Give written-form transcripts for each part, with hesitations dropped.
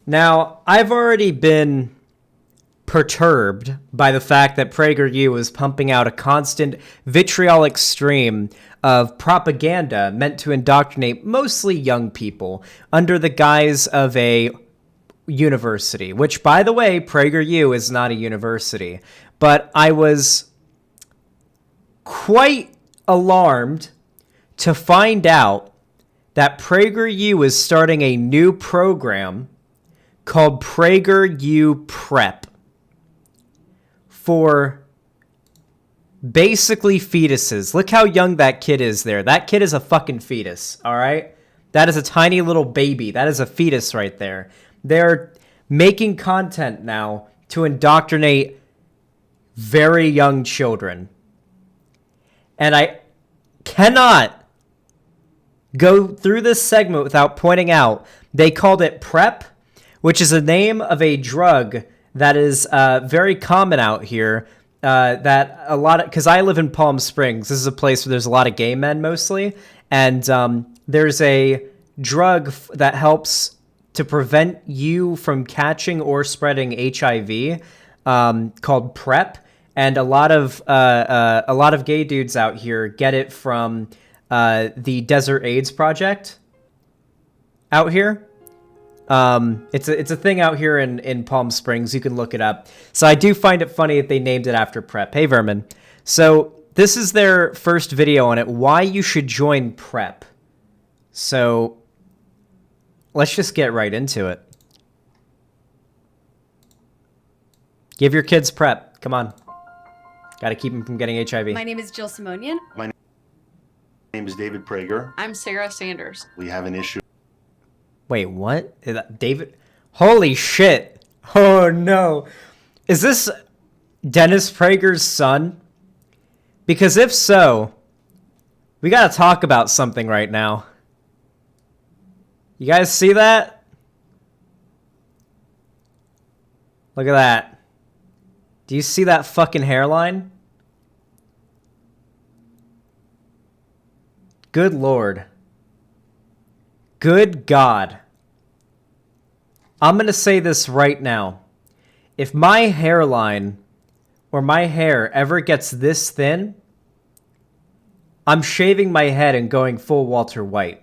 Now, I've already been perturbed by the fact that PragerU is pumping out a constant vitriolic stream of propaganda meant to indoctrinate mostly young people under the guise of a university, which, by the way, PragerU is not a university. But I was quite alarmed to find out that PragerU is starting a new program called PragerU Prep for basically fetuses. Look how young that kid is there. That kid is a fucking fetus, all right? That is a tiny little baby. That is a fetus right there. They're making content now to indoctrinate very young children. And I cannot go through this segment without pointing out they called it PrEP, which is a name of a drug that is very common out here. That a lot of, because I live in Palm Springs. This is a place where there's a lot of gay men mostly, and there's a drug that helps to prevent you from catching or spreading HIV called PrEP, and a lot of gay dudes out here get it from the Desert AIDS Project out here. It's a thing out here in Palm Springs. You can look it up. So I do find it funny that they named it after PrEP. Hey, Vermin. So this is their first video on it, why you should join PrEP. So let's just get right into it. Give your kids PrEP. Come on. Got to keep them from getting HIV. My name is Jill Simonian. My name is David Prager. I'm Sarah Sanders. We have an issue. Wait, what? Is that David? Holy shit. Oh, no. Is this Dennis Prager's son? Because if so, we got to talk about something right now. You guys see that? Look at that. Do you see that fucking hairline? Good Lord. Good God. I'm going to say this right now. If my hairline or my hair ever gets this thin, I'm shaving my head and going full Walter White.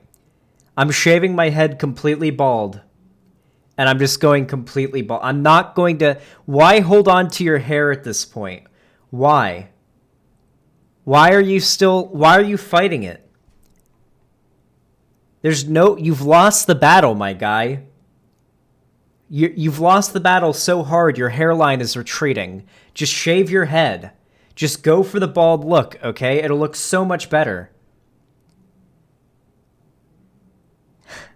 I'm shaving my head completely bald. And I'm just going completely bald. I'm not going to... Why hold on to your hair at this point? Why? Why are you fighting it? You've lost the battle, my guy. You've lost the battle so hard, your hairline is retreating. Just shave your head. Just go for the bald look, okay? It'll look so much better.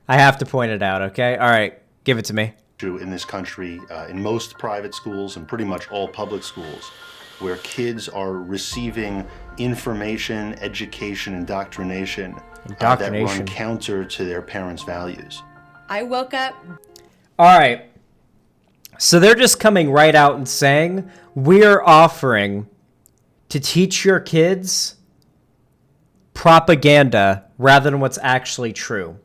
I have to point it out, okay? All right, give it to me. In this country, in most private schools and pretty much all public schools, where kids are receiving information, education, indoctrination. That run counter to their parents' values. I woke up. All right. So they're just coming right out and saying, we're offering to teach your kids propaganda rather than what's actually true.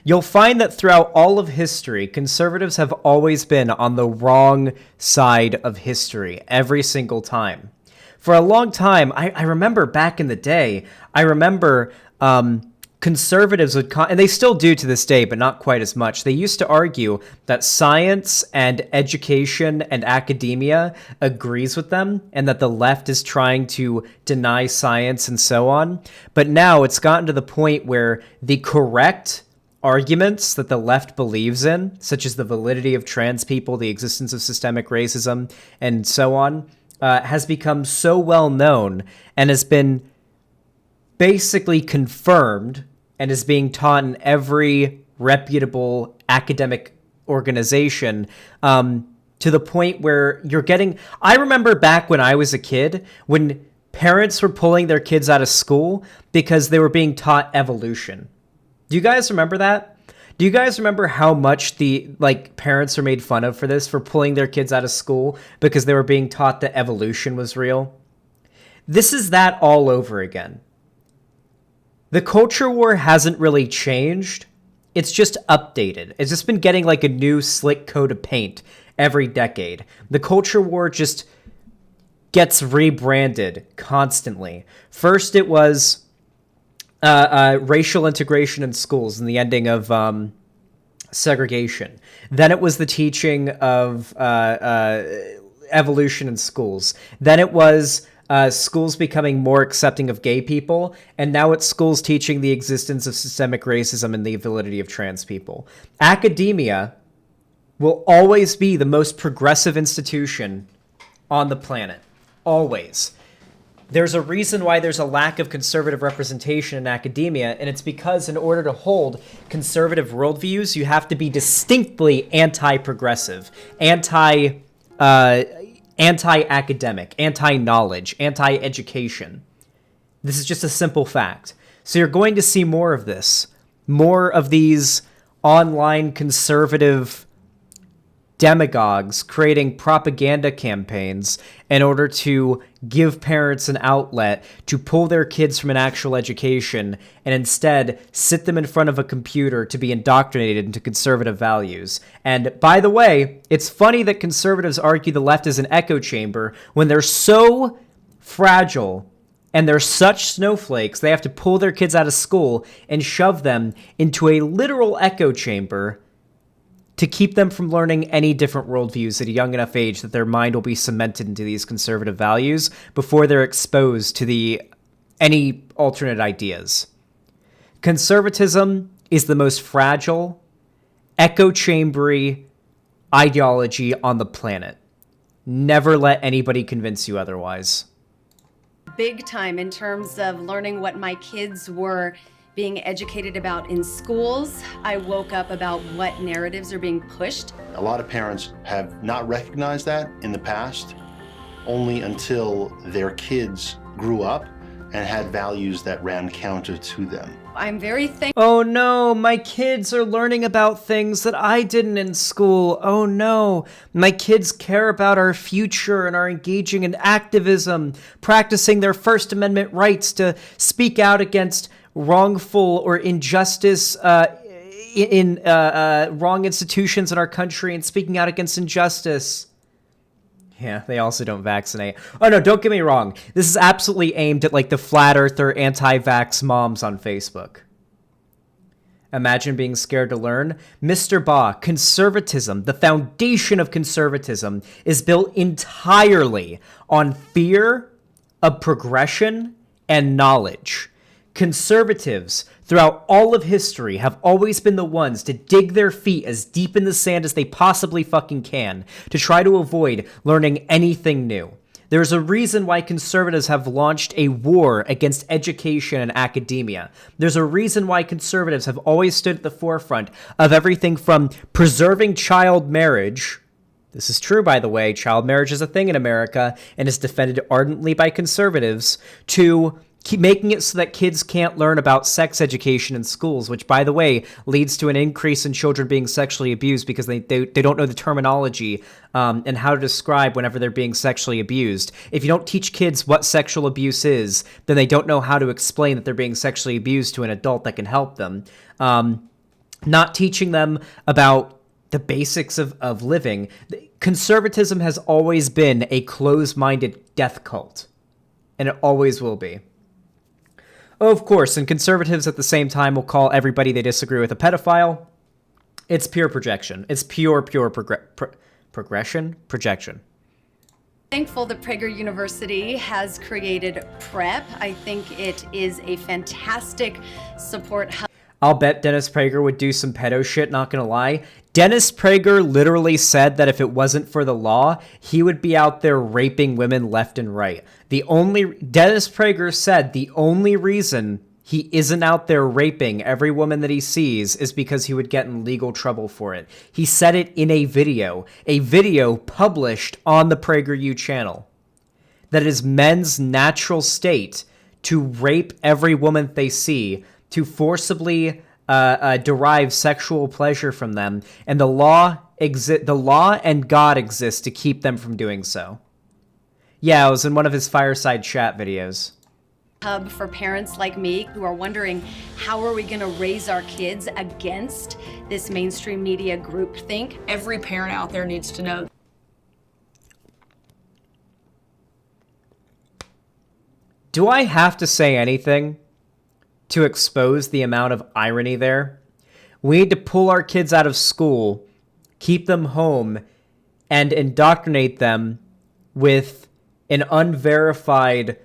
You'll find that throughout all of history, conservatives have always been on the wrong side of history every single time. For a long time, I remember back in the day, conservatives would, and they still do to this day, but not quite as much. They used to argue that science and education and academia agrees with them and that the left is trying to deny science and so on. But now it's gotten to the point where the correct arguments that the left believes in, such as the validity of trans people, the existence of systemic racism, and so on, has become so well known and has been basically confirmed and is being taught in every reputable academic organization, to the point where you're getting... I remember back when I was a kid, when parents were pulling their kids out of school because they were being taught evolution. Do you guys remember that? Do you guys remember how much parents are made fun of for this, for pulling their kids out of school because they were being taught that evolution was real? This is that all over again. The culture war hasn't really changed it's just updated. It's just been getting like a new slick coat of paint every decade. The culture war just gets rebranded constantly. First, it was racial integration in schools and the ending of segregation. Then it was the teaching of evolution in schools. Then it was schools becoming more accepting of gay people. And now it's schools teaching the existence of systemic racism and the validity of trans people. Academia will always be the most progressive institution on the planet. Always. There's a reason why there's a lack of conservative representation in academia, and it's because in order to hold conservative worldviews, you have to be distinctly anti-progressive, anti-academic, anti-knowledge, anti-education. This is just a simple fact. So you're going to see more of this, more of these online conservative demagogues creating propaganda campaigns in order to give parents an outlet to pull their kids from an actual education and instead sit them in front of a computer to be indoctrinated into conservative values. And by the way, it's funny that conservatives argue the left is an echo chamber when they're so fragile and they're such snowflakes they have to pull their kids out of school and shove them into a literal echo chamber to keep them from learning any different worldviews at a young enough age that their mind will be cemented into these conservative values before they're exposed to any alternate ideas. Conservatism is the most fragile, echo chambery ideology on the planet. Never let anybody convince you otherwise. Big time in terms of learning what my kids were being educated about in schools. I woke up about what narratives are being pushed. A lot of parents have not recognized that in the past, only until their kids grew up and had values that ran counter to them. I'm very thankful. Oh no, my kids are learning about things that I didn't in school. Oh no, my kids care about our future and are engaging in activism, practicing their First Amendment rights to speak out against wrongful or injustice in wrong institutions in our country and speaking out against injustice. Yeah, they also don't vaccinate. Oh no, don't get me wrong. This is absolutely aimed at like the flat earther anti-vax moms on Facebook. Imagine being scared to learn. Mr. Ba, conservatism, the foundation of conservatism, is built entirely on fear of progression and knowledge. Conservatives, throughout all of history, have always been the ones to dig their feet as deep in the sand as they possibly fucking can to try to avoid learning anything new. There's a reason why conservatives have launched a war against education and academia. There's a reason why conservatives have always stood at the forefront of everything from preserving child marriage. This is true, by the way. Child marriage is a thing in America and is defended ardently by conservatives, to keep making it so that kids can't learn about sex education in schools, which, by the way, leads to an increase in children being sexually abused because they don't know the terminology and how to describe whenever they're being sexually abused. If you don't teach kids what sexual abuse is, then they don't know how to explain that they're being sexually abused to an adult that can help them. Not teaching them about the basics of living. Conservatism has always been a closed-minded death cult, and it always will be. Of course, and conservatives at the same time will call everybody they disagree with a pedophile. It's pure projection. It's pure projection. Thankful that Prager University has created PrEP. I think it is a fantastic support hub. I'll bet Dennis Prager would do some pedo shit, not gonna lie. Dennis Prager literally said that if it wasn't for the law, he would be out there raping women left and right. Dennis Prager said the only reason he isn't out there raping every woman that he sees is because he would get in legal trouble for it. He said it in a video published on the PragerU channel, that it is men's natural state to rape every woman they see, to forcibly derive sexual pleasure from them, and the law and God exist to keep them from doing so. Yeah, it was in one of his fireside chat videos. hub for parents like me who are wondering, how are we going to raise our kids against this mainstream media groupthink? Every parent out there needs to know. Do I have to say anything to expose the amount of irony there? We need to pull our kids out of school, keep them home, and indoctrinate them with an unverified...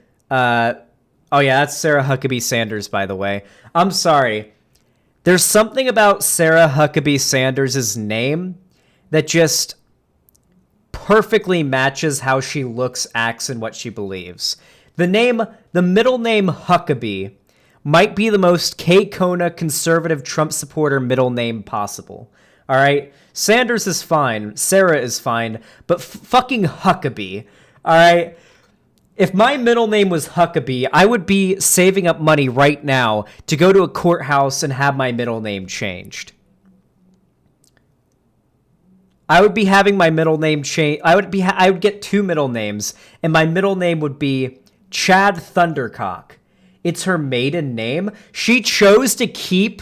Oh yeah, that's Sarah Huckabee Sanders, by the way. I'm sorry. There's something about Sarah Huckabee Sanders' name that just perfectly matches how she looks, acts, and what she believes. The middle name Huckabee might be the most K-Kona conservative Trump supporter middle name possible. All right? Sanders is fine. Sarah is fine. But fucking Huckabee. All right? If my middle name was Huckabee, I would be saving up money right now to go to a courthouse and have my middle name changed. I would be having my middle name changed. I would get two middle names, and my middle name would be Chad Thundercock. It's her maiden name. She chose to keep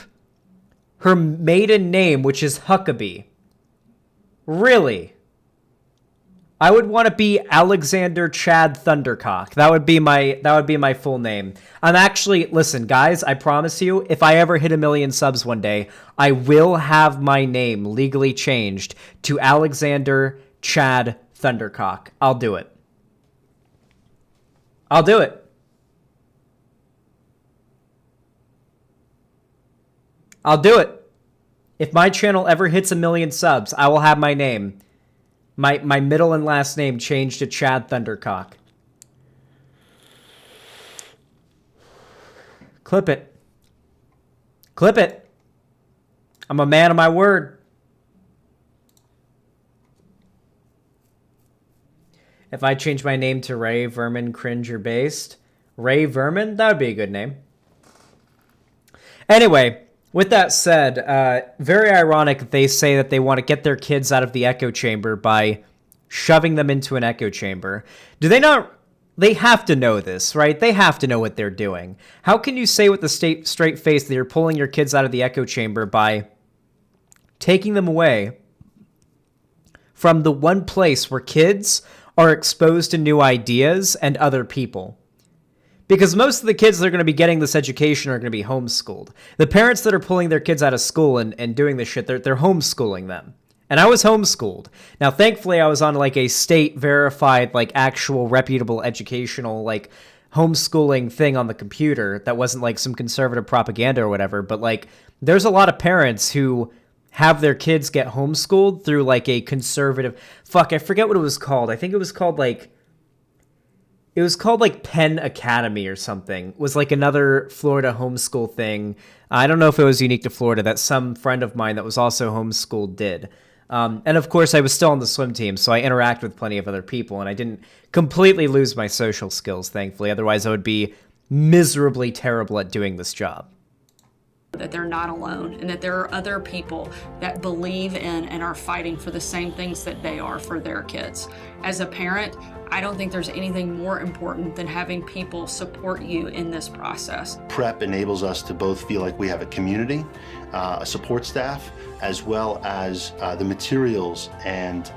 her maiden name, which is Huckabee. Really? I would want to be Alexander Chad Thundercock. That would be my full name. I'm actually, listen, guys, I promise you, if I ever hit 1 million subs one day, I will have my name legally changed to Alexander Chad Thundercock. I'll do it. I'll do it. I'll do it. If my channel ever hits 1 million subs, I will have my name. My middle and last name changed to Chad Thundercock. Clip it. Clip it. I'm a man of my word. If I change my name to Ray Vermin Cringer Based, Ray Vermin, that would be a good name. Anyway, with that said, very ironic that they say that they want to get their kids out of the echo chamber by shoving them into an echo chamber. Do they not? They have to know this, right? They have to know what they're doing. How can you say with a straight face that you're pulling your kids out of the echo chamber by taking them away from the one place where kids are exposed to new ideas and other people? Because most of the kids that are going to be getting this education are going to be homeschooled. The parents that are pulling their kids out of school and doing this shit, they're homeschooling them. And I was homeschooled. Now, thankfully, I was on like a state-verified, like actual reputable educational, like homeschooling thing on the computer that wasn't like some conservative propaganda or whatever. But like, there's a lot of parents who have their kids get homeschooled through like a conservative... Fuck, I forget what it was called. I think it was called like... It was called like Penn Academy or something. It was like another Florida homeschool thing. I don't know if it was unique to Florida that some friend of mine that was also homeschooled did. And of course, I was still on the swim team, so I interact with plenty of other people, and I didn't completely lose my social skills, thankfully. Otherwise, I would be miserably terrible at doing this job. That they're not alone, and that there are other people that believe in and are fighting for the same things that they are for their kids. As a parent, I don't think there's anything more important than having people support you in this process. Prep enables us to both feel like we have a community, a support staff, as well as the materials and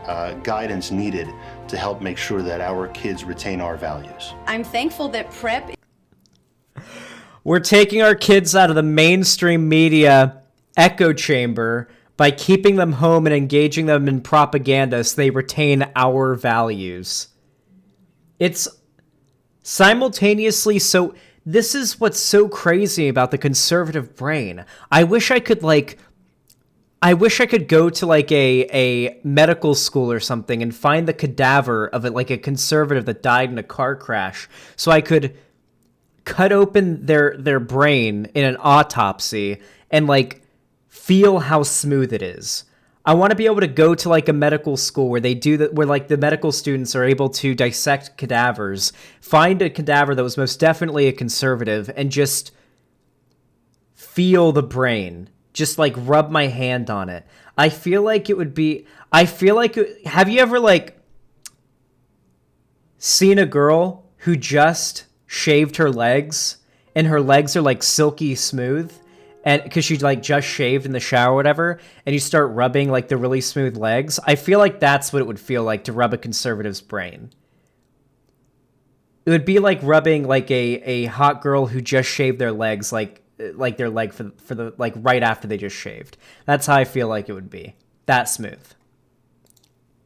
guidance needed to help make sure that our kids retain our values. I'm thankful that Prep... We're taking our kids out of the mainstream media echo chamber by keeping them home and engaging them in propaganda so they retain our values. It's simultaneously so... This is what's so crazy about the conservative brain. I wish I could go to like a medical school or something and find the cadaver of it, like a conservative that died in a car crash, so I could cut open their brain in an autopsy and like feel how smooth it is. I want to be able to go to like a medical school where they do that, where like the medical students are able to dissect cadavers, find a cadaver that was most definitely a conservative, and just feel the brain, just like rub my hand on it. I feel like it would be, have you ever like seen a girl who just shaved her legs, and her legs are like silky smooth, and because she like just shaved in the shower or whatever, and you start rubbing like the really smooth legs, I feel like that's what it would feel like to rub a conservative's brain. It would be like rubbing like a hot girl who just shaved their legs, like their leg for the like right after they just shaved. That's how I feel like it would be. That smooth.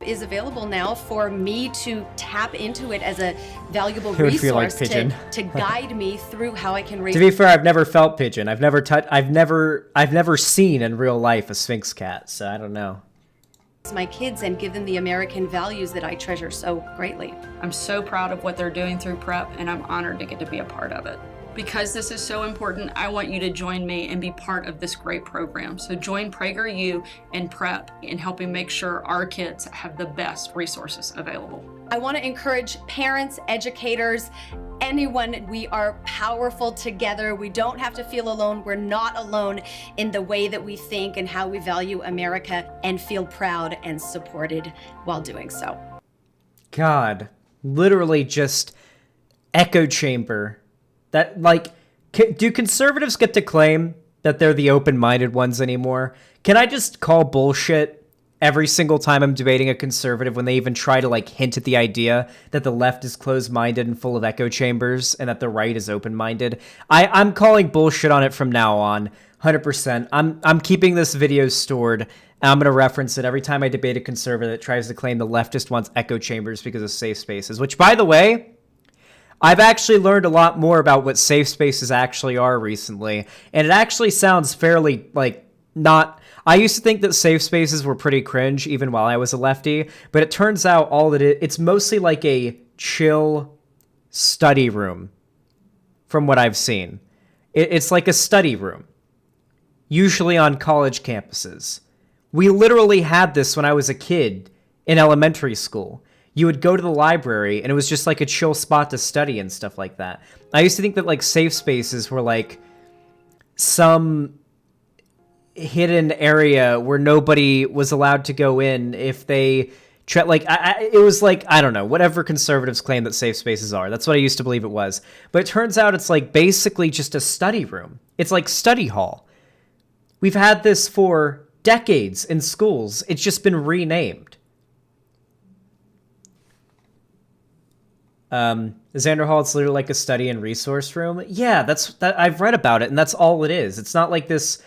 Is available now for me to tap into it as a valuable It would feel like resource pigeon. to guide me through how I can raise To be fair, I've never felt pigeon. I've never seen in real life a Sphinx cat, so I don't know. my kids and give them the American values that I treasure so greatly. I'm so proud of what they're doing through prep, and I'm honored to get to be a part of it. Because this is so important, I want you to join me and be part of this great program. So join PragerU and prep in helping make sure our kids have the best resources available. I want to encourage parents, educators, anyone. We are powerful together. We don't have to feel alone. We're not alone in the way that we think and how we value America, and feel proud and supported while doing so. God, literally just echo chamber. That, like, do conservatives get to claim that they're the open-minded ones anymore? Can I just call bullshit every single time I'm debating a conservative when they even try to, like, hint at the idea that the left is closed-minded and full of echo chambers and that the right is open-minded? I'm calling bullshit on it from now on, 100%. I'm keeping this video stored, and I'm going to reference it every time I debate a conservative that tries to claim the leftist wants echo chambers because of safe spaces, which, by the way, I've actually learned a lot more about what safe spaces actually are recently, and it actually sounds fairly, like, not... I used to think that safe spaces were pretty cringe even while I was a lefty, but it turns out it's mostly like a chill study room from what I've seen. It's like a study room, usually on college campuses. We literally had this when I was a kid in elementary school. You would go to the library, and it was just like a chill spot to study and stuff like that. I used to think that, like, safe spaces were, like, some hidden area where nobody was allowed to go in if they... it was like, I don't know, whatever conservatives claim that safe spaces are. That's what I used to believe it was. But it turns out it's, like, basically just a study room. It's like study hall. We've had this for decades in schools. It's just been renamed. Xander Hall, it's literally like a study and resource room. Yeah, I've read about it, and that's all it is. It's not like this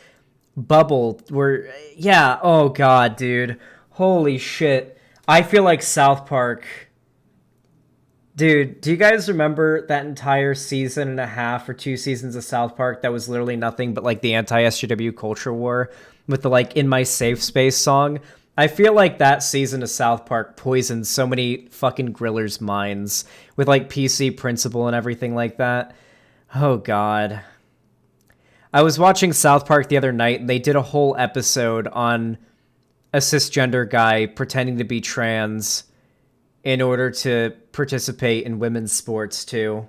bubble where, yeah, oh god, dude. Holy shit. I feel like South Park. Dude, do you guys remember that entire season and a half or 2 seasons of South Park that was literally nothing but like the anti-SJW culture war with the like In My Safe Space song? I feel like that season of South Park poisoned so many fucking grillers' minds with, like, PC Principle and everything like that. Oh, God. I was watching South Park the other night, and they did a whole episode on a cisgender guy pretending to be trans in order to participate in women's sports, too.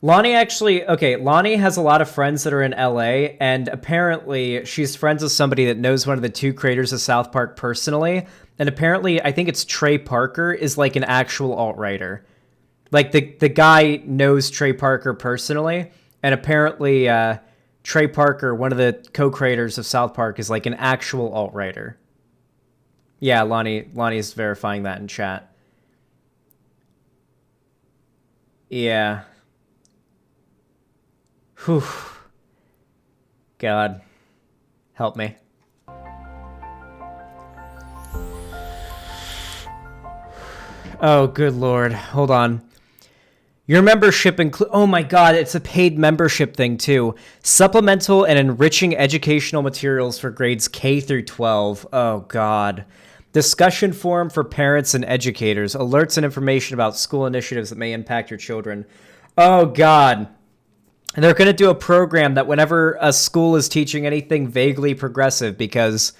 Lonnie has a lot of friends that are in LA, and apparently she's friends with somebody that knows one of the 2 creators of South Park personally, and apparently I think it's Trey Parker is like an actual alt-righter. Like the guy knows Trey Parker personally, and apparently Trey Parker, one of the co-creators of South Park, is like an actual alt-righter. Yeah, Lonnie's verifying that in chat. Yeah. Whew. God. Help me. Oh, good lord. Hold on. Your membership oh my god, it's a paid membership thing too. Supplemental and enriching educational materials for grades K through 12. Oh god. Discussion forum for parents and educators. Alerts and information about school initiatives that may impact your children. Oh god. And they're going to do a program that whenever a school is teaching anything vaguely progressive, because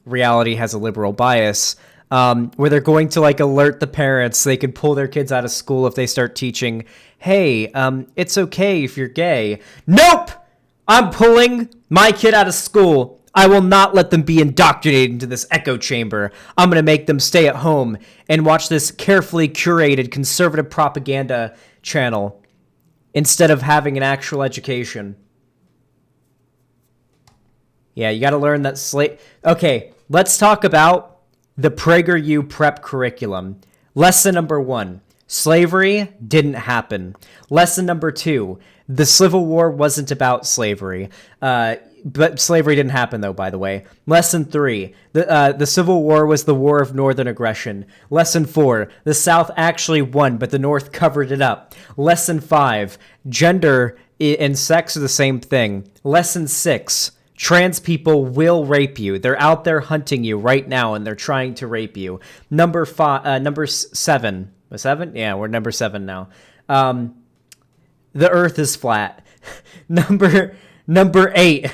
reality has a liberal bias, where they're going to like alert the parents so they can pull their kids out of school if they start teaching, hey, it's okay if you're gay. Nope! I'm pulling my kid out of school. I will not let them be indoctrinated into this echo chamber. I'm going to make them stay at home and watch this carefully curated conservative propaganda channel instead of having an actual education. Yeah, you got to learn that Okay, let's talk about the PragerU prep curriculum. Lesson number 1, slavery didn't happen. Lesson number 2, the Civil War wasn't about slavery. But slavery didn't happen, though, by the way. Lesson 3, the Civil War was the war of northern aggression. Lesson 4, the South actually won, but the North covered it up. Lesson 5, gender and sex are the same thing. Lesson 6, trans people will rape you. They're out there hunting you right now, and they're trying to rape you. Number 7. 7? Yeah, we're number 7 now. The Earth is flat. Number 8.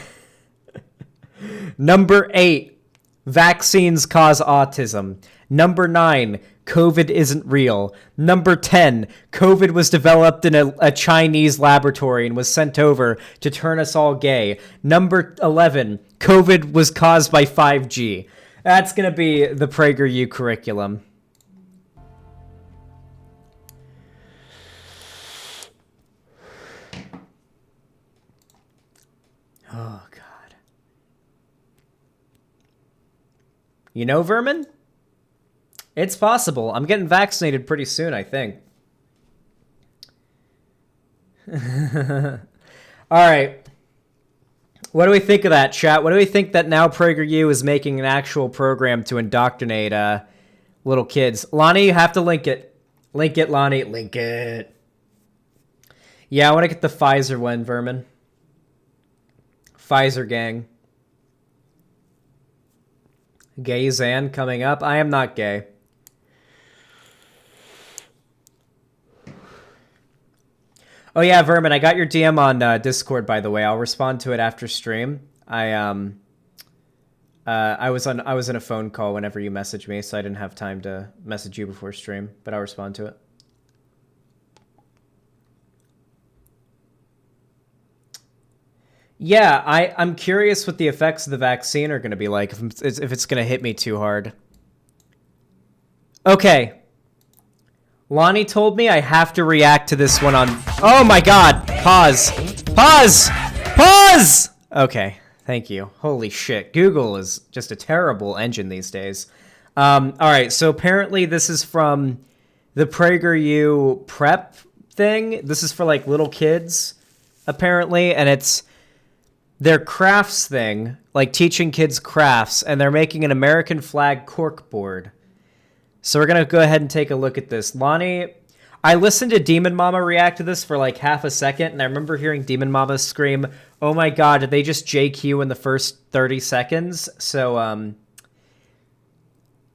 Number 8, vaccines cause autism. Number 9, COVID isn't real. Number 10, COVID was developed in a Chinese laboratory and was sent over to turn us all gay. Number 11, COVID was caused by 5G. That's going to be the PragerU curriculum. Oh, God. You know, Vermin? It's possible. I'm getting vaccinated pretty soon, I think. All right. What do we think of that, chat? What do we think that now PragerU is making an actual program to indoctrinate little kids? Lonnie, you have to link it. Link it, Lonnie. Link it. Yeah, I want to get the Pfizer one, Vermin. Pfizer gang. Gay Zan coming up. I am not gay. Oh yeah, Vermin, I got your DM on Discord, by the way. I'll respond to it after stream. I was in a phone call whenever you messaged me, so I didn't have time to message you before stream, but I'll respond to it. Yeah, I'm curious what the effects of the vaccine are going to be like, if it's going to hit me too hard. Okay. Lonnie told me I have to react to this one on... Oh my god! Pause! Pause! Pause! Okay, thank you. Holy shit, Google is just a terrible engine these days. Alright, so apparently this is from the PragerU prep thing. This is for, like, little kids, apparently, and it's their crafts thing, like teaching kids crafts, and they're making an American flag cork board. So we're going to go ahead and take a look at this. Lonnie, I listened to Demon Mama react to this for like half a second, and I remember hearing Demon Mama scream, oh my god, did they just JQ in the first 30 seconds? So,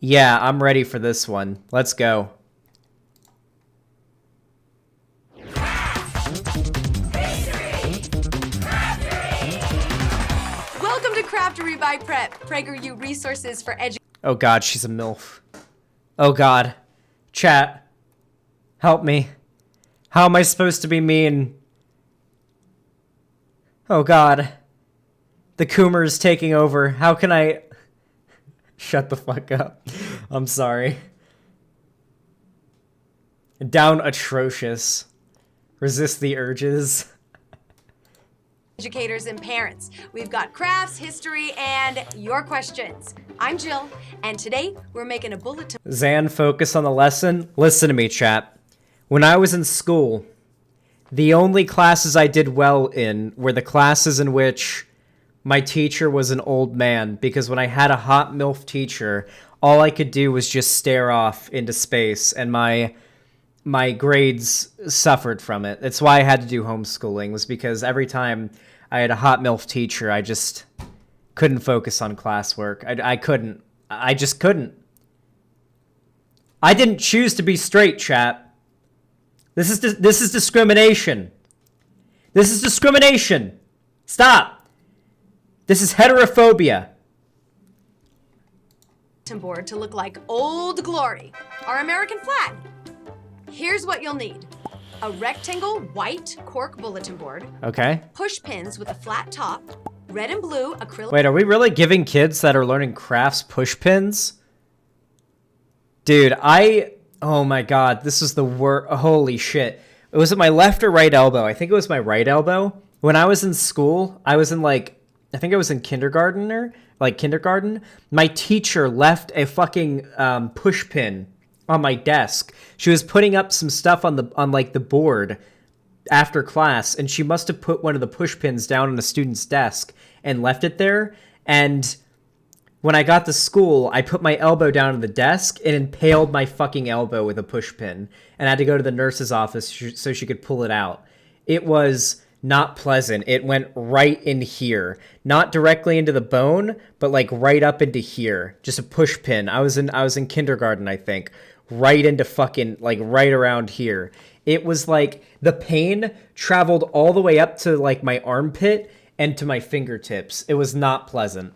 yeah, I'm ready for this one. Let's go. Welcome to Craftery by Prep, PragerU resources for education. Oh god, she's a MILF. Oh god. Chat. Help me. How am I supposed to be mean? Oh god. The Coomer is taking over. How can I... Shut the fuck up. I'm sorry. Down atrocious. Resist the urges. Educators and parents. We've got crafts, history, and your questions. I'm Jill, and today we're making a bulletin. Zan, focus on the lesson. Listen to me, chat. When I was in school, the only classes I did well in were the classes in which my teacher was an old man, because when I had a hot MILF teacher, all I could do was just stare off into space, and my grades suffered from it. That's why I had to do homeschooling, was because every time I had a hot MILF teacher, I just couldn't focus on classwork. I couldn't. I just couldn't. I didn't choose to be straight, chat. This is discrimination. This is discrimination. Stop. This is heterophobia. Board to look like Old Glory, our American flag. Here's what you'll need. A rectangle white cork bulletin board. Okay. Push pins with a flat top. red and blue acrylic. Wait, are we really giving kids that are learning crafts push pins? Dude, oh my god, this is the worst. Holy shit. Was it my left or right elbow? I think it was my right elbow. When I was in school, I was in I think I was in kindergarten. My teacher left a fucking push pin on my desk. She was putting up some stuff on the board after class, and she must have put one of the push pins down on a student's desk and left it there. And when I got to school, I put my elbow down on the desk and impaled my fucking elbow with a push pin, and I had to go to the nurse's office so she could pull it out. It was not pleasant. It went right in here, not directly into the bone, but like right up into here. Just a push pin. I was in kindergarten, I think. Right into fucking, like, right around here. It was like the pain traveled all the way up to like my armpit and to my fingertips. It was not pleasant.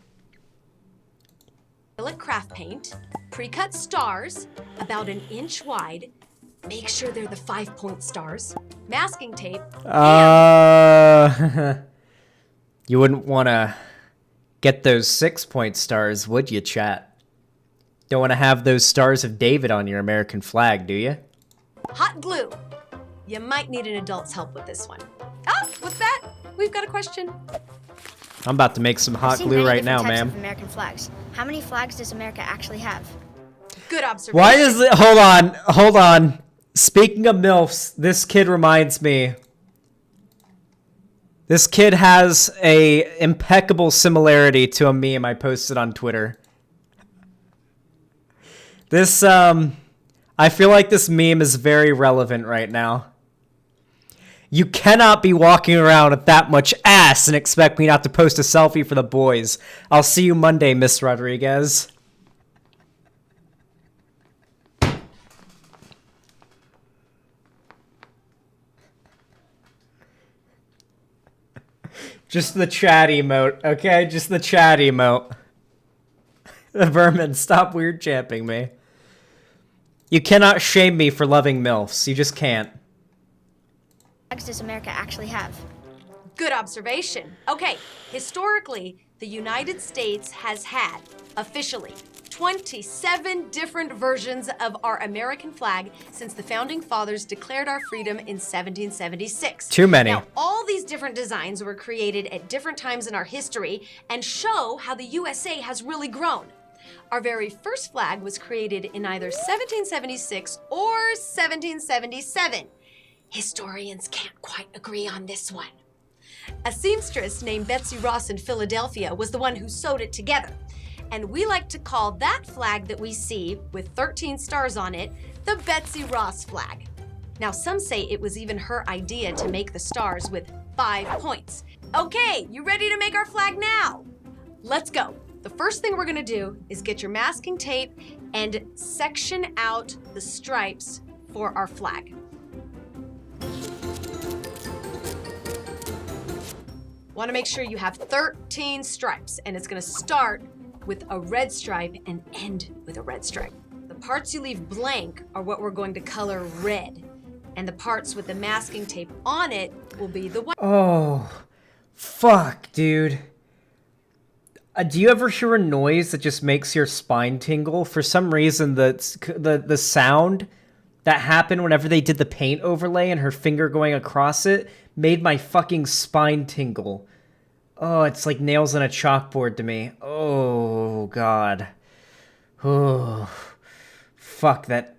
Acrylic craft paint, pre-cut stars, about 1 inch wide. Make sure they're the 5-point stars. Masking tape. You wouldn't want to get those 6-point stars, would you, chat? Don't want to have those stars of David on your American flag, do you? Hot glue. You might need an adult's help with this one. Oh, what's that? We've got a question. I'm about to make some hot glue right now, ma'am. American flags. How many flags does America actually have? Good observation. Why is it? Hold on. Speaking of MILFs, this kid reminds me. This kid has a impeccable similarity to a meme I posted on Twitter. This, I feel like this meme is very relevant right now. You cannot be walking around with that much ass and expect me not to post a selfie for the boys. I'll see you Monday, Miss Rodriguez. Just the chat emote, okay? Just the chat emote. The vermin, stop weird champing me. You cannot shame me for loving MILFs. You just can't. Flags does America actually have? Good observation. Okay, historically, the United States has had, officially, 27 different versions of our American flag since the Founding Fathers declared our freedom in 1776. Too many. Now, all these different designs were created at different times in our history and show how the USA has really grown. Our very first flag was created in either 1776 or 1777. Historians can't quite agree on this one. A seamstress named Betsy Ross in Philadelphia was the one who sewed it together. And we like to call that flag that we see with 13 stars on it the Betsy Ross flag. Now, some say it was even her idea to make the stars with 5 points. Okay, you ready to make our flag now? Let's go. The first thing we're gonna do is get your masking tape and section out the stripes for our flag. Wanna make sure you have 13 stripes, and it's gonna start with a red stripe and end with a red stripe. The parts you leave blank are what we're going to color red, and the parts with the masking tape on it will be the white. Oh, fuck, dude. Do you ever hear a noise that just makes your spine tingle? For some reason, the sound that happened whenever they did the paint overlay and her finger going across it made my fucking spine tingle. Oh, it's like nails on a chalkboard to me. Oh, God. Oh, fuck, that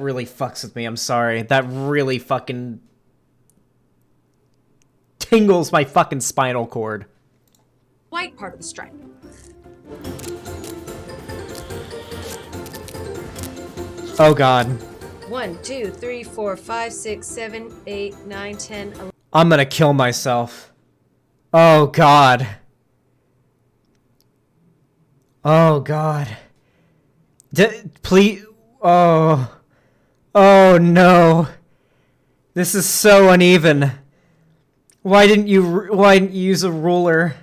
really fucks with me. I'm sorry. That really fucking tingles my fucking spinal cord. White part of the stripe. Oh, God. 1, 2, 3, 4, 5, 6, 7, 8, 9, 10, 11. I'm gonna kill myself. Oh, God. Oh, God. Please. Oh. Oh, no. This is so uneven. Why didn't you use a ruler?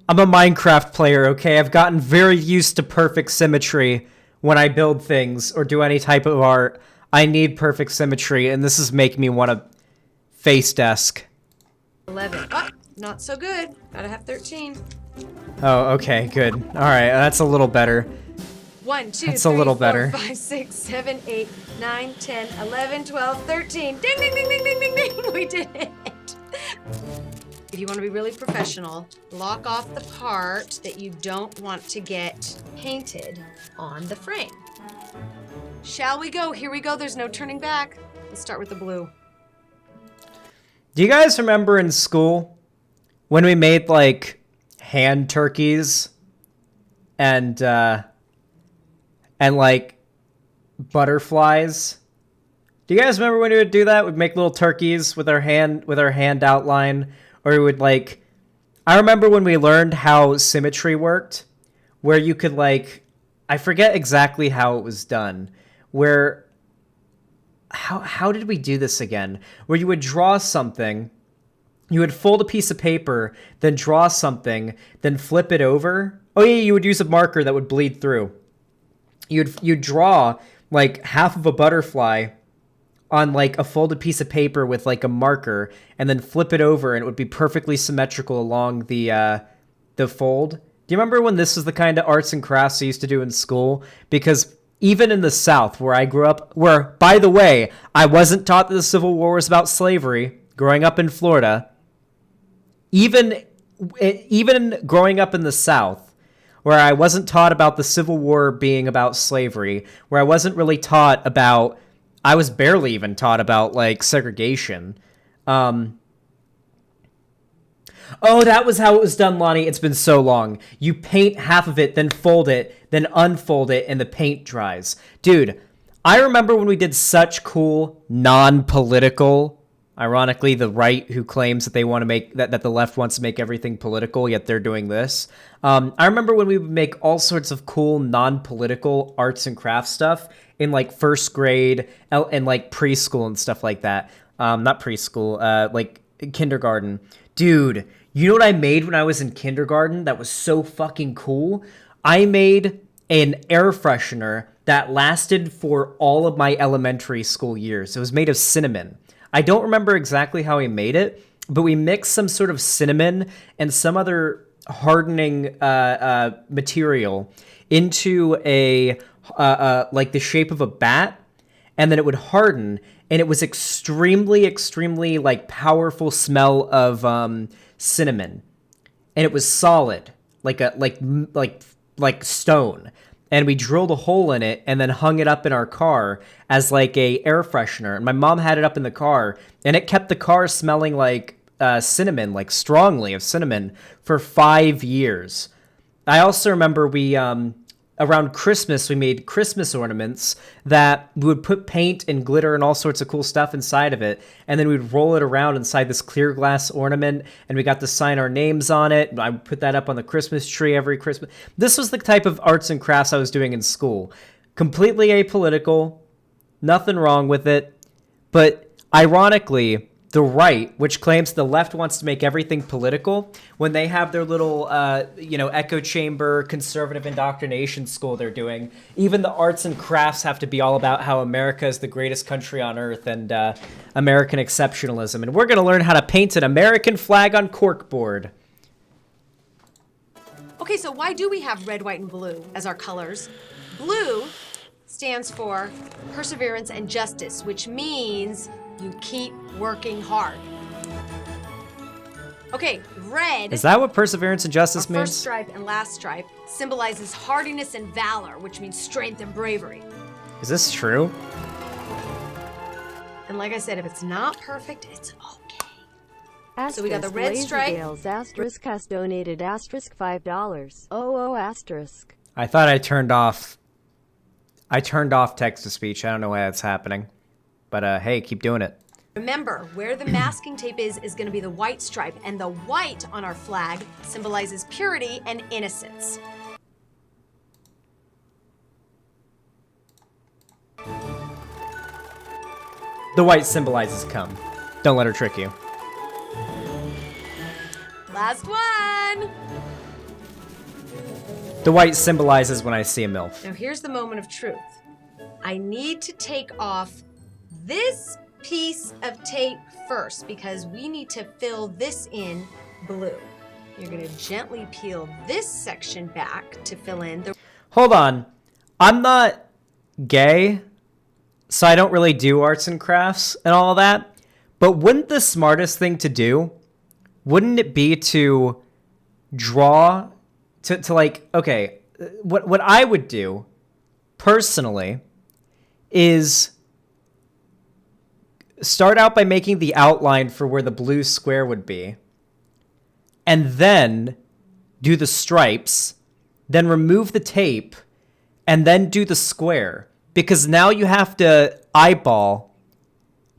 I'm a Minecraft player, okay? I've gotten very used to perfect symmetry when I build things or do any type of art. I need perfect symmetry, and this is making me want to face desk. 11. Oh, not so good. Gotta have 13. Oh, okay, good. All right, that's a little better. 1, 2, That's 3, a little 4, better. 5, 6, 7, 8, 9, 10, 11, 12, 13. Ding, ding, ding, ding, ding, ding, ding. We did it. If you want to be really professional, lock off the part that you don't want to get painted on the frame. Shall we go? Here we go. There's no turning back. Let's start with the blue. Do you guys remember in school when we made like hand turkeys and like butterflies? Do you guys remember when we would do that? We'd make little turkeys with our hand outline, or we would like, I remember when we learned how symmetry worked, where you could like, I forget exactly how it was done, where, how did we do this again? Where you would draw something, you would fold a piece of paper, then draw something, then flip it over. Oh yeah, you would use a marker that would bleed through. You'd draw like half of a butterfly on like a folded piece of paper with like a marker, and then flip it over, and it would be perfectly symmetrical along the fold. Do you remember when this was the kind of arts and crafts I used to do in school? Because even in the South, where I grew up, where, by the way, I wasn't taught that the Civil War was about slavery, growing up in Florida, even growing up in the South, where I wasn't taught about the Civil War being about slavery, where I wasn't really taught about, I was barely even taught about, like, segregation. Oh, that was how it was done, Lonnie. It's been so long. You paint half of it, then fold it, then unfold it, and the paint dries. Dude, I remember when we did such cool, non-political, ironically, the right who claims that they want to make, that the left wants to make everything political, yet they're doing this. I remember when we would make all sorts of cool, non-political arts and crafts stuff in, like, first grade and, like, preschool and stuff like that. Not preschool, like, kindergarten. Dude, you know what I made when I was in kindergarten that was so fucking cool? I made an air freshener that lasted for all of my elementary school years. It was made of cinnamon. I don't remember exactly how we made it, but we mixed some sort of cinnamon and some other hardening material into a like the shape of a bat, and then it would harden, and it was extremely like powerful smell of cinnamon, and it was solid like stone. And we drilled a hole in it and then hung it up in our car as like a air freshener. And my mom had it up in the car, and it kept the car smelling like cinnamon, like strongly of cinnamon, for 5 years. I also remember we around Christmas, we made Christmas ornaments that we would put paint and glitter and all sorts of cool stuff inside of it. And then we'd roll it around inside this clear glass ornament, and we got to sign our names on it. I would put that up on the Christmas tree every Christmas. This was the type of arts and crafts I was doing in school. Completely apolitical, nothing wrong with it. But ironically, the right, which claims the left wants to make everything political, when they have their little, echo chamber conservative indoctrination school they're doing, even the arts and crafts have to be all about how America is the greatest country on earth and American exceptionalism. And we're going to learn how to paint an American flag on corkboard. Okay, so why do we have red, white, and blue as our colors? Blue stands for perseverance and justice, which means you keep working hard. Okay, red. Is that what perseverance and justice our means? First stripe and last stripe symbolizes hardiness and valor, which means strength and bravery. Is this true? And like I said, if it's not perfect, it's okay. Asterisk, so we got the red stripe. Asterisk has donated asterisk $5. Oh, asterisk. I thought I turned off text to speech. I don't know why that's happening. But hey, keep doing it. Remember, where the masking tape is going to be the white stripe, and the white on our flag symbolizes purity and innocence. The white symbolizes cum. Don't let her trick you. Last one! The white symbolizes when I see a MILF. Now here's the moment of truth. I need to take off this piece of tape first, because we need to fill this in blue. You're gonna gently peel this section back to fill in the... Hold on. I'm not gay, so I don't really do arts and crafts and all that. But wouldn't the smartest thing to do, wouldn't it be to draw, to like, okay, what I would do personally is start out by making the outline for where the blue square would be, and then do the stripes, then remove the tape, and then do the square. Because now you have to eyeball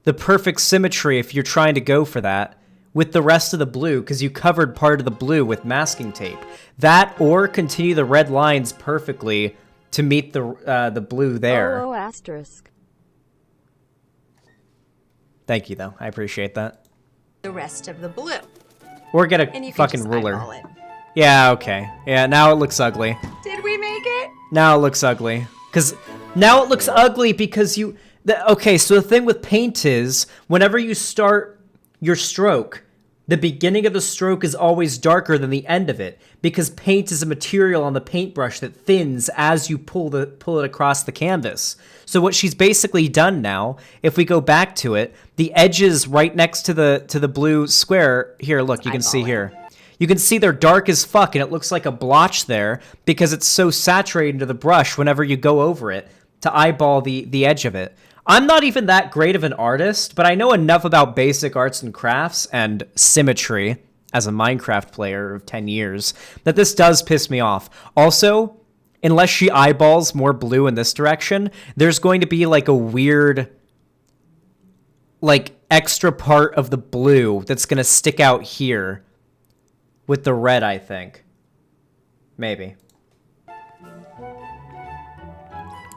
the perfect symmetry if you're trying to go for that with the rest of the blue, because you covered part of the blue with masking tape. That, or continue the red lines perfectly to meet the blue there. Oh, asterisk. Thank you, though. I appreciate that. The rest of the blue. Or get And a you can fucking just ruler. eyeball it. Yeah, okay. Yeah, now it looks ugly. Did we make it? Now it looks ugly. Because now it looks ugly because you... Okay, so the thing with paint is, whenever you start your stroke, the beginning of the stroke is always darker than the end of it, because paint is a material on the paintbrush that thins as you pull it across the canvas. So what she's basically done now, if we go back to it, the edges right next to the blue square, here, look, you can see here. You can see they're dark as fuck, and it looks like a blotch there because it's so saturated into the brush whenever you go over it to eyeball the edge of it. I'm not even that great of an artist, but I know enough about basic arts and crafts and symmetry as a Minecraft player of 10 years that this does piss me off. Also, unless she eyeballs more blue in this direction, there's going to be like a weird, like, extra part of the blue that's going to stick out here with the red, I think. Maybe.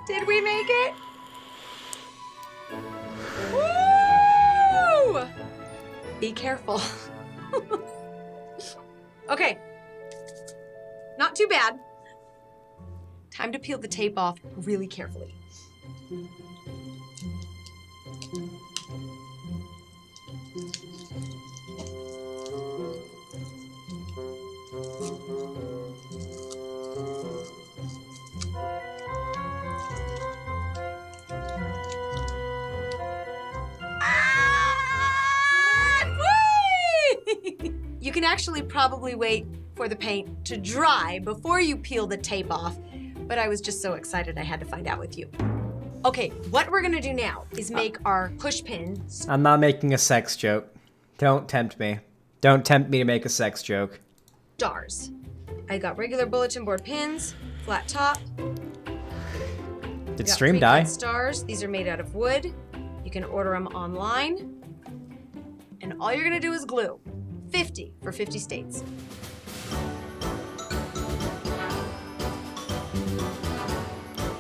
Did we make it? Woo! Be careful. Okay. Not too bad. Time to peel the tape off really carefully. You can actually probably wait for the paint to dry before you peel the tape off, but I was just so excited I had to find out with you. Okay, what we're gonna do now is make our push pins. I'm not making a sex joke. Don't tempt me. Don't tempt me to make a sex joke. Stars. I got regular bulletin board pins, flat top. Did Got stream pre-cut die? Stars. These are made out of wood. You can order them online. And all you're gonna do is glue. 50 for 50 states.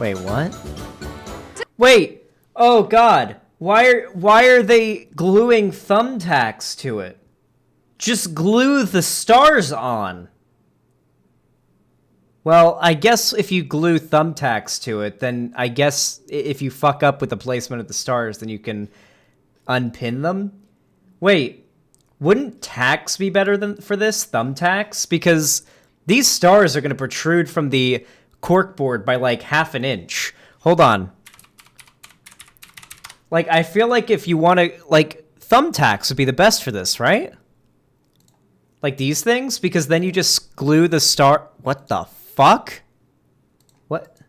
Wait, what? Wait! Oh god. Why are they gluing thumbtacks to it? Just glue the stars on. Well, I guess if you glue thumbtacks to it, then I guess if you fuck up with the placement of the stars, then you can unpin them. Wait. Wouldn't tacks be better for this? Thumbtacks? Because these stars are going to protrude from the corkboard by like half an inch. Hold on. Like, I feel like if you want to, like, thumbtacks would be the best for this, right? Like these things? Because then you just glue the star... What the fuck? What?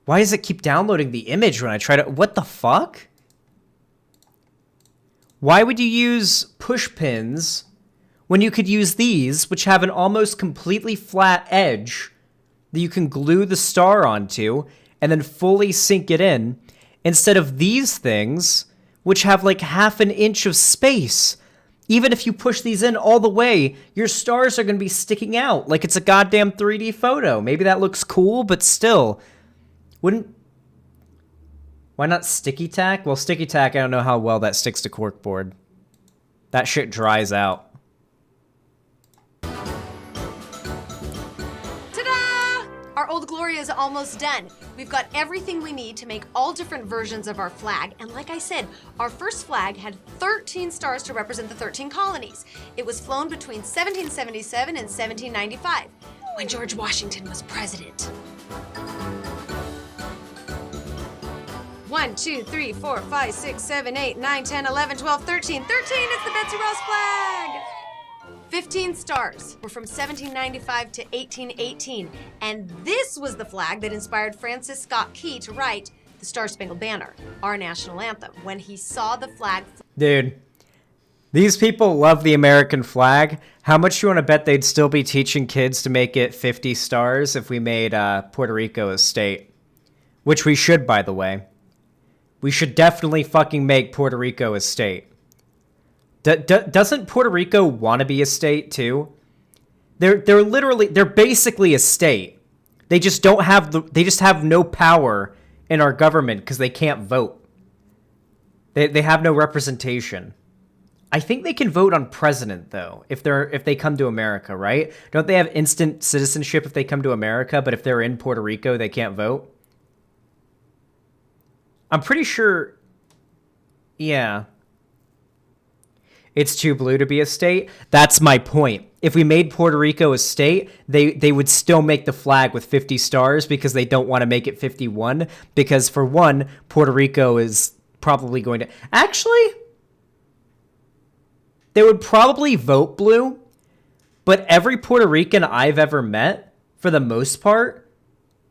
Why does it keep downloading the image when I try to... What the fuck? Why would you use push pins when you could use these, which have an almost completely flat edge that you can glue the star onto and then fully sink it in, instead of these things, which have like half an inch of space? Even if you push these in all the way, your stars are going to be sticking out like it's a goddamn 3D photo. Maybe that looks cool, but still. Why not sticky tack? Well, sticky tack, I don't know how well that sticks to corkboard. That shit dries out. Ta-da! Our Old Glory is almost done. We've got everything we need to make all different versions of our flag. And like I said, our first flag had 13 stars to represent the 13 colonies. It was flown between 1777 and 1795, when George Washington was president. 1, 2, 3, 4, 5, 6, 7, 8, 9, 10, 11, 12, 13. 13 is the Betsy Ross flag! 15 stars were from 1795 to 1818, and this was the flag that inspired Francis Scott Key to write the Star-Spangled Banner, our national anthem, when he saw the flag. Dude, these people love the American flag. How much you want to bet they'd still be teaching kids to make it 50 stars if we made Puerto Rico a state? Which we should, by the way. We should definitely fucking make Puerto Rico a state. Doesn't Puerto Rico want to be a state too? They're basically a state. They just don't have they just have no power in our government because they can't vote. They have no representation. I think they can vote on president though if they come to America, right? Don't they have instant citizenship if they come to America, but if they're in Puerto Rico, they can't vote? I'm pretty sure. Yeah. It's too blue to be a state. That's my point. If we made Puerto Rico a state, they would still make the flag with 50 stars because they don't want to make it 51. Because for one, Puerto Rico is probably going to... Actually, they would probably vote blue. But every Puerto Rican I've ever met, for the most part,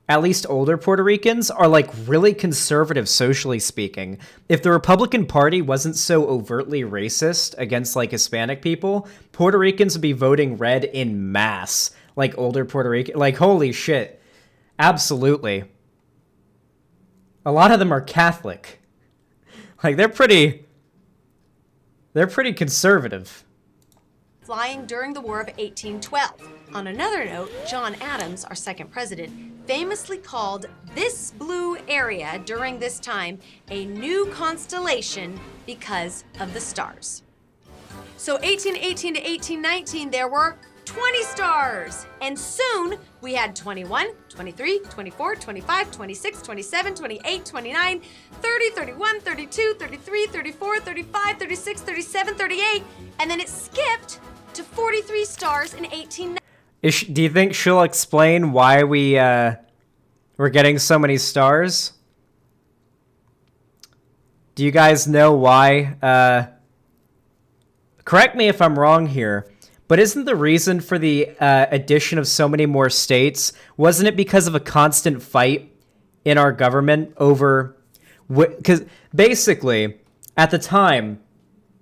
at least older Puerto Ricans, are like really conservative socially speaking. If the Republican Party wasn't so overtly racist against like Hispanic people, Puerto Ricans would be voting red in mass. Like older Puerto Rican, like holy shit. Absolutely. A lot of them are Catholic. Like they're pretty conservative. Flying during the War of 1812. On another note, John Adams, our second president, famously called this blue area during this time a new constellation because of the stars. So 1818 to 1819, there were 20 stars. And soon we had 21, 23, 24, 25, 26, 27, 28, 29, 30, 31, 32, 33, 34, 35, 36, 37, 38, and then it skipped to 43 stars in 1890. Do you think she'll explain why we're getting so many stars? Do you guys know why? Correct me if I'm wrong here, but isn't the reason for the addition of so many more states, wasn't it because of a constant fight in our government over... Because basically, at the time,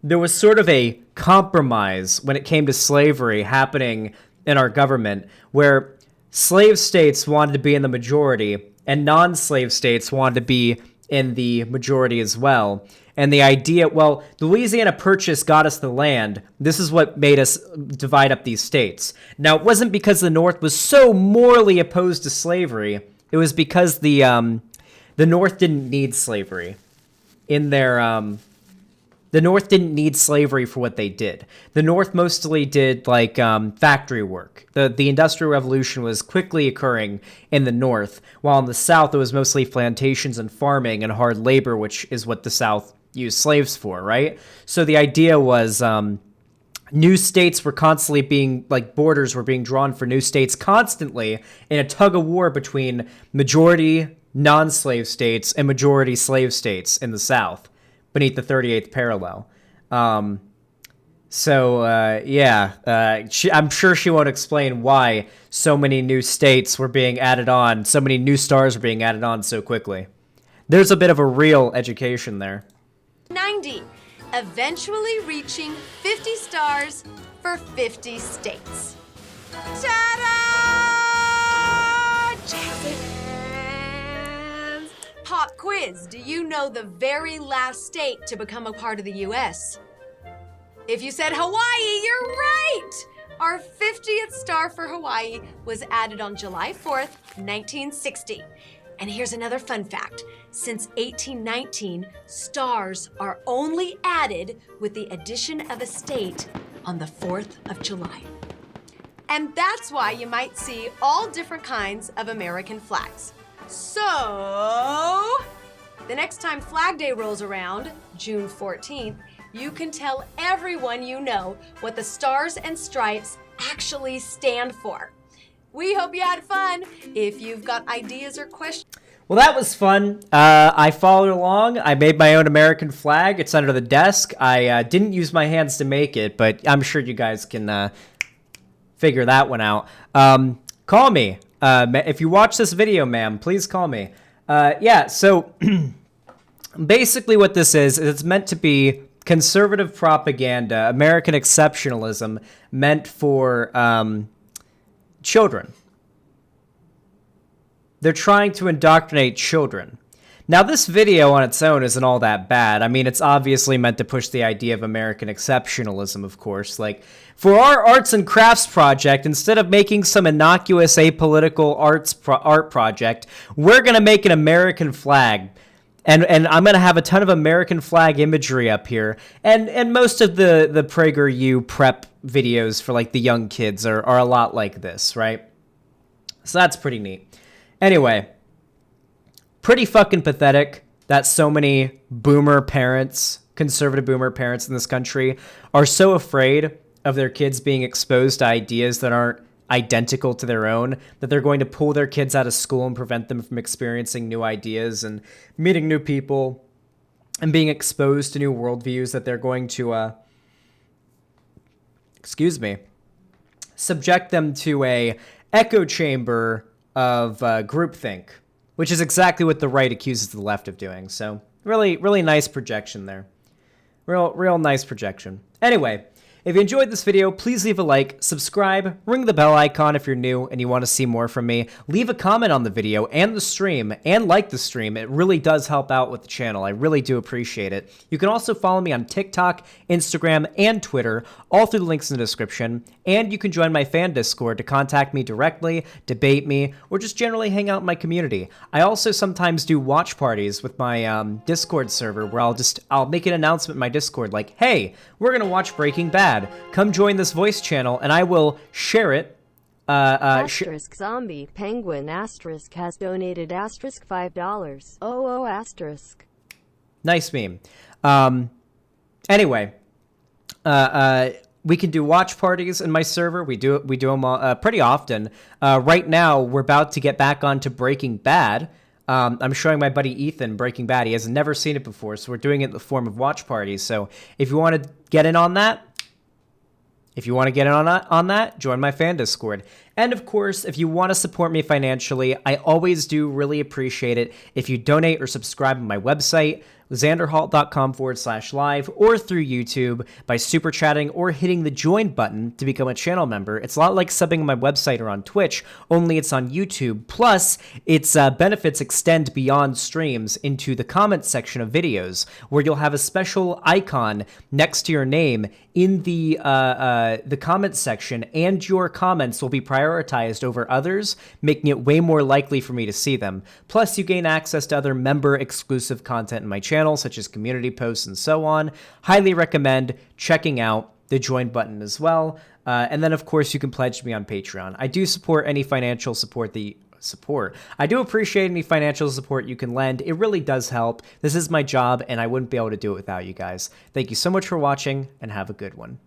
there was sort of a compromise when it came to slavery happening in our government, where slave states wanted to be in the majority and non-slave states wanted to be in the majority as well. And the idea, well, the Louisiana Purchase got us the land. This is what made us divide up these states. Now, it wasn't because the North was so morally opposed to slavery. It was because the North didn't need slavery in their... The North didn't need slavery for what they did. The North mostly did like factory work. The Industrial Revolution was quickly occurring in the North, while in the South it was mostly plantations and farming and hard labor, which is what the South used slaves for, right? So the idea was new states were constantly being, like borders were being drawn for new states constantly in a tug of war between majority non-slave states and majority slave states in the South, beneath the 38th parallel. I'm sure she won't explain why so many new states were being added on, so many new stars were being added on so quickly. There's a bit of a real education there. 90, eventually reaching 50 stars for 50 states. Ta-da! Jazzy hands! Pop quiz, do you know the very last state to become a part of the U.S.? If you said Hawaii, you're right! Our 50th star for Hawaii was added on July 4th, 1960. And here's another fun fact. Since 1819, stars are only added with the addition of a state on the 4th of July. And that's why you might see all different kinds of American flags. So, the next time Flag Day rolls around, June 14th, you can tell everyone you know what the stars and stripes actually stand for. We hope you had fun. If you've got ideas or questions... Well, that was fun. I followed along. I made my own American flag. It's under the desk. I didn't use my hands to make it, but I'm sure you guys can figure that one out. Call me. If you watch this video, ma'am, please call me. Yeah, so basically what this is it's meant to be conservative propaganda, American exceptionalism meant for children. They're trying to indoctrinate children. Now, this video on its own isn't all that bad. I mean, it's obviously meant to push the idea of American exceptionalism, of course. Like, for our arts and crafts project, instead of making some innocuous apolitical art project, we're going to make an American flag. And I'm going to have a ton of American flag imagery up here. And most of the PragerU prep videos for, like, the young kids are a lot like this, right? So that's pretty neat. Anyway, pretty fucking pathetic that so many boomer parents, conservative boomer parents in this country, are so afraid of their kids being exposed to ideas that aren't identical to their own, that they're going to pull their kids out of school and prevent them from experiencing new ideas and meeting new people and being exposed to new worldviews, that they're going to, subject them to a echo chamber of groupthink, which is exactly what the right accuses the left of doing. So really, really nice projection there. Real nice projection. Anyway, if you enjoyed this video, please leave a like, subscribe, ring the bell icon if you're new and you want to see more from me. Leave a comment on the video and the stream, and like the stream. It really does help out with the channel. I really do appreciate it. You can also follow me on TikTok, Instagram, and Twitter, all through the links in the description. And you can join my fan Discord to contact me directly, debate me, or just generally hang out in my community. I also sometimes do watch parties with my Discord server where I'll make an announcement in my Discord like, hey, we're going to watch Breaking Bad. Come join this voice channel, and I will share it. Asterisk zombie penguin asterisk has donated asterisk $5. Oh, asterisk. Nice meme. Anyway, we can do watch parties in my server. We do them pretty often. Right now, we're about to get back onto Breaking Bad. I'm showing my buddy Ethan Breaking Bad. He has never seen it before, so we're doing it in the form of watch parties. So if you want to get in on that, join my fan Discord. And of course, if you want to support me financially, I always do really appreciate it if you donate or subscribe on my website, xanderhalt.com/live, or through YouTube by super chatting or hitting the join button to become a channel member. It's a lot like subbing on my website or on Twitch, only it's on YouTube. Plus, its benefits extend beyond streams into the comments section of videos, where you'll have a special icon next to your name in the comments section, and your comments will be prioritized over others, making it way more likely for me to see them. Plus, you gain access to other member-exclusive content in my channel, such as community posts and so on. Highly recommend checking out the join button as well. And then, of course, you can pledge me on Patreon. I do support any financial support I do appreciate any financial support you can lend. It really does help. This is my job, and I wouldn't be able to do it without you guys. Thank you so much for watching, and have a good one.